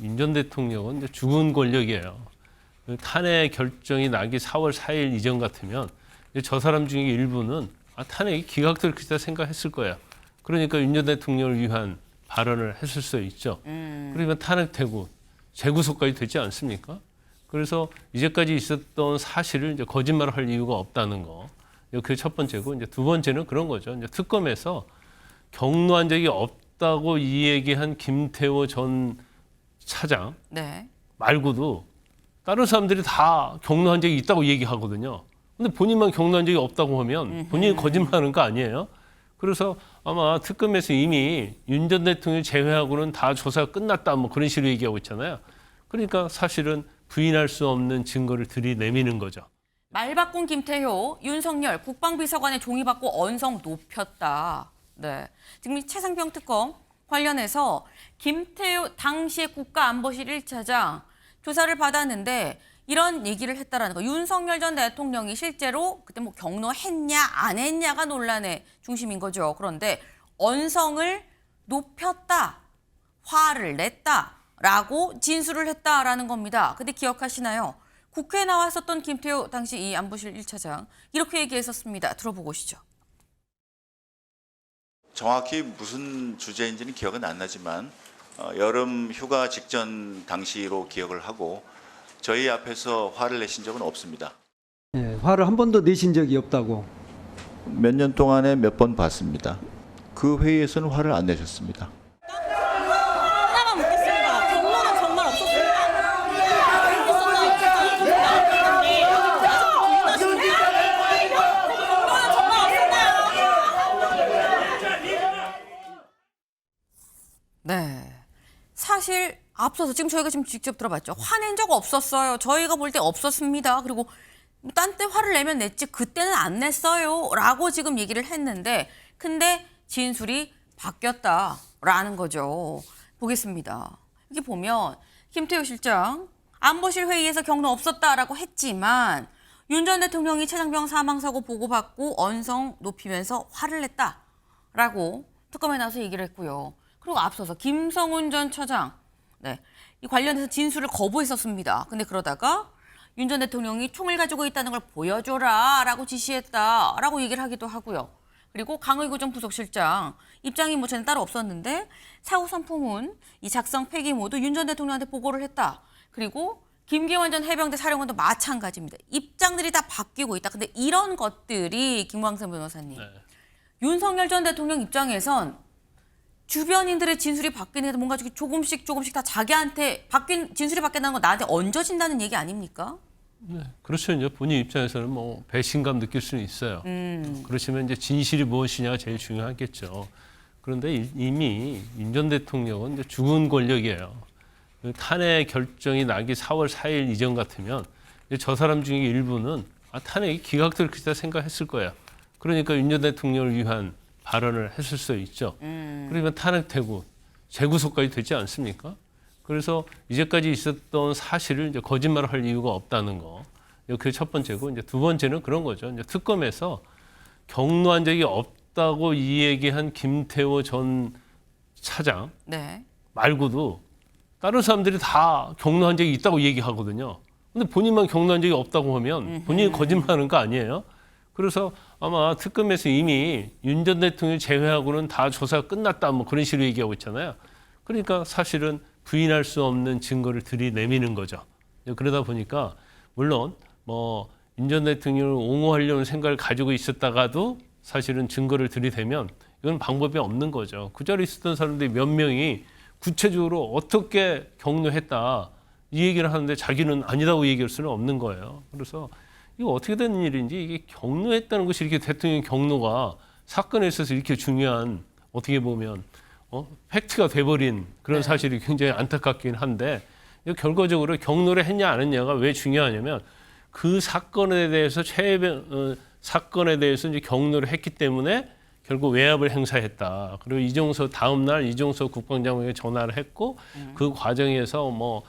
윤 전 대통령은 이제 죽은 권력이에요. 탄핵 결정이 나기 4월 4일 이전 같으면 저 사람 중에 일부는 탄핵이 기각될 것이다 생각했을 거예요. 그러니까 윤 전 대통령을 위한 발언을 했을 수 있죠. 그러면 탄핵되고 재구속까지 되지 않습니까? 그래서 이제까지 있었던 사실을 이제 거짓말할 이유가 없다는 거. 그게 첫 번째고, 이제 두 번째는 그런 거죠. 이제 특검에서 경로한 적이 없다고 이 얘기한 김태호 전 차장 네. 말고도 다른 사람들이 다 경로한 적이 있다고 얘기하거든요. 근데 본인만 경로한 적이 없다고 하면 본인이 거짓말하는 거 아니에요? 그래서 아마 특검에서 이미 윤 전 대통령 제외하고는 다 조사가 끝났다 뭐 그런 식으로 얘기하고 있잖아요. 그러니까 사실은 부인할 수 없는 증거를 들이내미는 거죠. 말 바꾼 김태효, 윤석열 국방비서관의 종이 받고 언성 높였다. 네. 지금 이 최상병 특검 관련해서 김태효 당시의 국가안보실 1차장 조사를 받았는데 이런 얘기를 했다라는 거. 윤석열 전 대통령이 실제로 그때 뭐 경로했냐 안 했냐가 논란의 중심인 거죠. 그런데 언성을 높였다, 화를 냈다라고 진술을 했다라는 겁니다. 근데 기억하시나요? 국회에 나왔었던 김태효 당시 이 안보실 1차장 이렇게 얘기했었습니다. 들어보고 오시죠. 정확히 무슨 주제인지는 기억은 안 나지만 여름 휴가 직전 당시로 기억을 하고 저희 앞에서 화를 내신 적은 없습니다. 예, 화를 한 번도 내신 적이 없다고. 몇 년 동안에 몇 번 봤습니다. 그 회의에서는 화를 안 내셨습니다. 하나만 묻겠습니다. 경로는 정말 없었습니다. 네. 사실 앞서서 지금 저희가 지금 직접 들어봤죠. 화낸 적 없었어요. 저희가 볼 때 없었습니다. 그리고 딴 때 화를 내면 냈지 그때는 안 냈어요. 라고 지금 얘기를 했는데 근데 진술이 바뀌었다라는 거죠. 보겠습니다. 여기 보면 김태효 실장 안보실 회의에서 경로 없었다라고 했지만 윤 전 대통령이 최상병 사망사고 보고받고 언성 높이면서 화를 냈다라고 특검에 나와서 얘기를 했고요. 그리고 앞서서 김성훈 전 처장 네, 이 관련해서 진술을 거부했었습니다. 근데 그러다가 윤 전 대통령이 총을 가지고 있다는 걸 보여줘라라고 지시했다라고 얘기를 하기도 하고요. 그리고 강의구 전 부속실장 입장이 뭐 저는 따로 없었는데 사후 선풍은 이 작성 폐기 모두 윤 전 대통령한테 보고를 했다. 그리고 김계원 전 해병대 사령관도 마찬가지입니다. 입장들이 다 바뀌고 있다. 근데 이런 것들이 김광선 변호사님, 윤석열 전 대통령 입장에선 주변인들의 진술이 바뀌는 게 뭔가 조금씩 다 자기한테 바뀐 진술이 바뀐다는 건 나한테 얹어진다는 얘기 아닙니까? 네, 그렇죠. 이제 본인 입장에서는 뭐 배신감 느낄 수는 있어요. 그렇지만 이제 진실이 무엇이냐가 제일 중요하겠죠. 그런데 이미 윤 전 대통령은 이제 죽은 권력이에요. 탄핵 결정이 나기 4월 4일 이전 같으면 저 사람 중에 일부는 탄핵이 기각될 것이다 생각했을 거예요. 그러니까 윤 전 대통령을 위한 발언을 했을 수 있죠. 그러면 탄핵되고 재구속까지 되지 않습니까? 그래서 이제까지 있었던 사실을 이제 거짓말할 이유가 없다는 거. 그게 첫 번째고, 이제 두 번째는 그런 거죠. 이제 특검에서 경로한 적이 없다고 이 얘기한 김태호 전 차장 네. 말고도 다른 사람들이 다 경로한 적이 있다고 얘기하거든요. 근데 본인만 경로한 적이 없다고 하면 본인이 거짓말하는 거 아니에요? 그래서 아마 특검에서 이미 윤 전 대통령 제외하고는 다 조사가 끝났다 뭐 그런 식으로 얘기하고 있잖아요. 그러니까 사실은 부인할 수 없는 증거를 들이내미는 거죠. 그러다 보니까 물론 뭐 윤 전 대통령을 옹호하려는 생각을 가지고 있었다가도 사실은 증거를 들이대면 이건 방법이 없는 거죠. 그 자리에 있었던 사람들이 몇 명이 구체적으로 어떻게 경로했다 이 얘기를 하는데 자기는 아니라고 얘기할 수는 없는 거예요. 그래서 이거 어떻게 된 일인지 이게 경로했다는 것이 이렇게 대통령 경로가 사건에 있어서 이렇게 중요한 어떻게 보면 팩트가 돼버린 그런 사실이 굉장히 안타깝긴 한데 결과적으로 경로를 했냐 안 했냐가 왜 중요하냐면 그 사건에 대해서 사건에 대해서 이제 경로를 했기 때문에 결국 외압을 행사했다. 그리고 이종서 다음 날 이종서 국방장관에게 전화를 했고 그 과정에서 뭐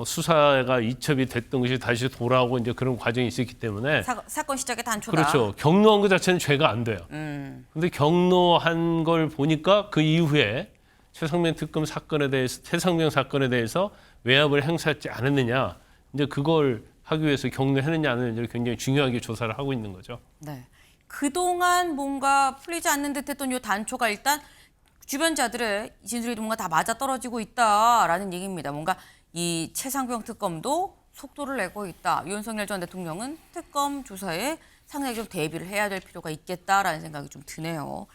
수사가 이첩이 됐던 것이 다시 돌아오고 이제 그런 과정이 있었기 때문에 사건 시작의 단초다. 그렇죠. 경로한 것 자체는 죄가 안 돼요. 근데 경로한 걸 보니까 그 이후에 최상병 사건에 대해서 외압을 행사하지 않았느냐, 이제 그걸 하기 위해서 경로했느냐 안 했느냐를 굉장히 중요하게 조사를 하고 있는 거죠. 네. 그동안 뭔가 풀리지 않는 듯했던 이 단초가 일단 주변자들의 진술이 뭔가 다 맞아 떨어지고 있다라는 얘기입니다. 뭔가 이 최상병 특검도 속도를 내고 있다. 윤석열 전 대통령은 특검 조사에 상당히 좀 대비를 해야 될 필요가 있겠다라는 생각이 좀 드네요.